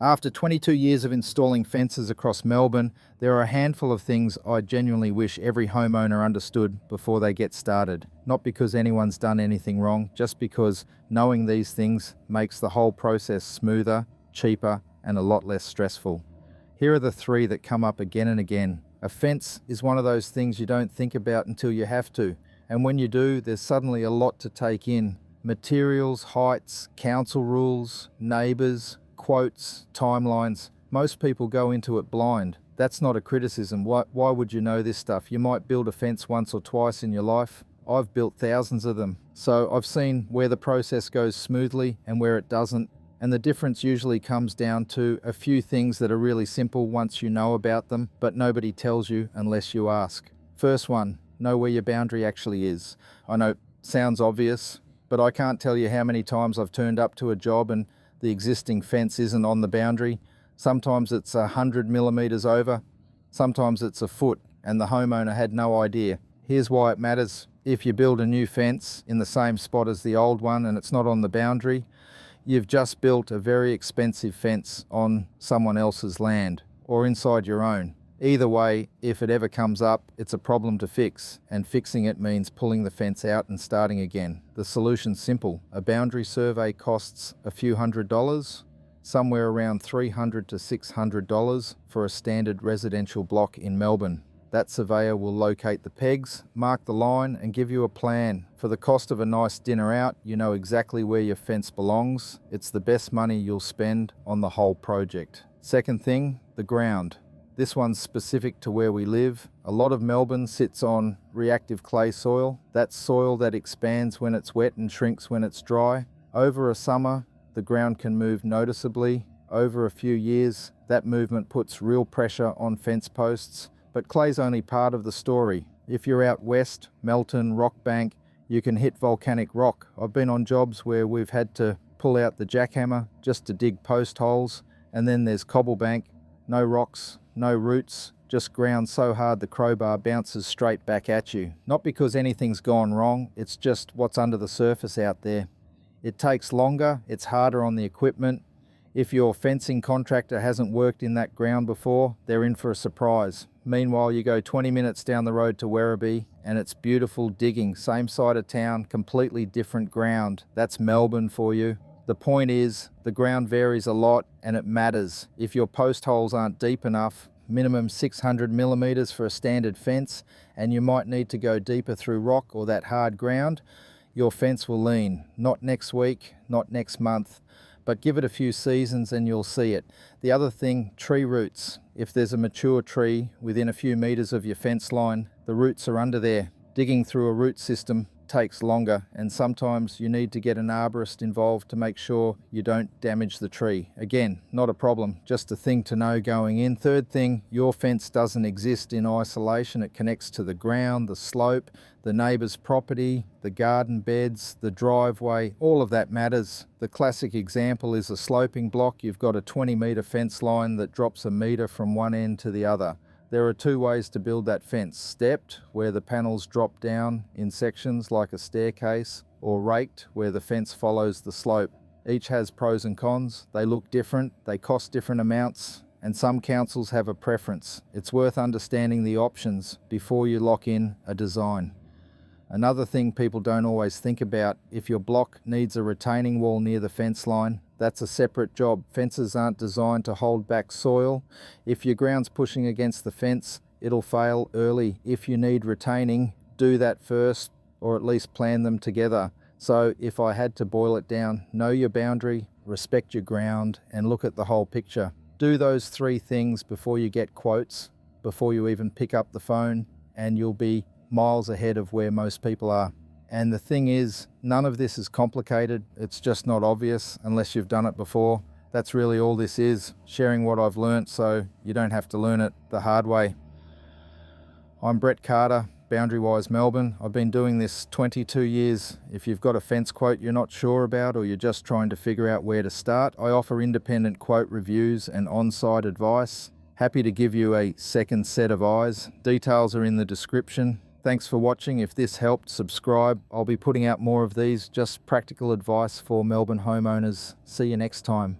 After 22 years of installing fences across Melbourne, there are a handful of things I genuinely wish every homeowner understood before they get started. Not because anyone's done anything wrong, just because knowing these things makes the whole process smoother, cheaper, and a lot less stressful. Here are the three that come up again and again. A fence is one of those things you don't think about until you have to, and when you do, there's suddenly a lot to take in. Materials, heights, council rules, neighbours, quotes, timelines. Most people go into it blind. That's not a criticism. Why would you know this stuff? You might build a fence once or twice in your life. I've built thousands of them. So I've seen where the process goes smoothly and where it doesn't. And the difference usually comes down to a few things that are really simple once you know about them, but nobody tells you unless you ask. First one, know where your boundary actually is. I know it sounds obvious, but I can't tell you how many times I've turned up to a job and the existing fence isn't on the boundary. Sometimes it's 100 millimeters over, sometimes it's a foot, and the homeowner had no idea. Here's why it matters. If you build a new fence in the same spot as the old one and it's not on the boundary, you've just built a very expensive fence on someone else's land or inside your own. Either way, if it ever comes up, it's a problem to fix, and fixing it means pulling the fence out and starting again. The solution's simple. A boundary survey costs a few $100s, somewhere around $300 to $600 for a standard residential block in Melbourne. That surveyor will locate the pegs, mark the line, and give you a plan. For the cost of a nice dinner out, you know exactly where your fence belongs. It's the best money you'll spend on the whole project. Second thing, the ground. This one's specific to where we live. A lot of Melbourne sits on reactive clay soil. That's soil that expands when it's wet and shrinks when it's dry. Over a summer, the ground can move noticeably. Over a few years, that movement puts real pressure on fence posts. But clay's only part of the story. If you're out west, Melton, Rockbank, you can hit volcanic rock. I've been on jobs where we've had to pull out the jackhammer just to dig post holes, and then there's cobblebank, no rocks, no roots, just ground so hard the crowbar bounces straight back at you. Not because anything's gone wrong, it's just what's under the surface out there. It takes longer, it's harder on the equipment. If your fencing contractor hasn't worked in that ground before, they're in for a surprise. Meanwhile, you go 20 minutes down the road to Werribee and it's beautiful digging, same side of town, completely different ground. That's Melbourne for you. The point is, the ground varies a lot and it matters. If your post holes aren't deep enough, minimum 600 millimeters for a standard fence, and you might need to go deeper through rock or that hard ground, your fence will lean. Not next week, not next month, but give it a few seasons and you'll see it. The other thing, tree roots. If there's a mature tree within a few meters of your fence line, the roots are under there. Digging through a root system takes longer, and sometimes you need to get an arborist involved to make sure you don't damage the tree. Again, not a problem, just a thing to know going in. Third thing, your fence doesn't exist in isolation. It connects to the ground, the slope, the neighbour's property, the garden beds, the driveway, all of that matters. The classic example is a sloping block. You've got a 20-metre fence line that drops a metre from one end to the other. There are two ways to build that fence: stepped, where the panels drop down in sections like a staircase, or raked, where the fence follows the slope. Each has pros and cons. They look different, they cost different amounts, and some councils have a preference. It's worth understanding the options before you lock in a design. Another thing people don't always think about, if your block needs a retaining wall near the fence line, that's a separate job. Fences aren't designed to hold back soil. If your ground's pushing against the fence, it'll fail early. If you need retaining, do that first, or at least plan them together. So if I had to boil it down, know your boundary, respect your ground, and look at the whole picture. Do those three things before you get quotes, before you even pick up the phone, and you'll be miles ahead of where most people are. And the thing is, none of this is complicated. It's just not obvious unless you've done it before. That's really all this is, sharing what I've learnt so you don't have to learn it the hard way. I'm Brett Carter, Boundary Wise Melbourne. I've been doing this 22 years. If you've got a fence quote you're not sure about, or you're just trying to figure out where to start, I offer independent quote reviews and on-site advice. Happy to give you a second set of eyes. Details are in the description. Thanks for watching. If this helped, subscribe. I'll be putting out more of these, just practical advice for Melbourne homeowners. See you next time.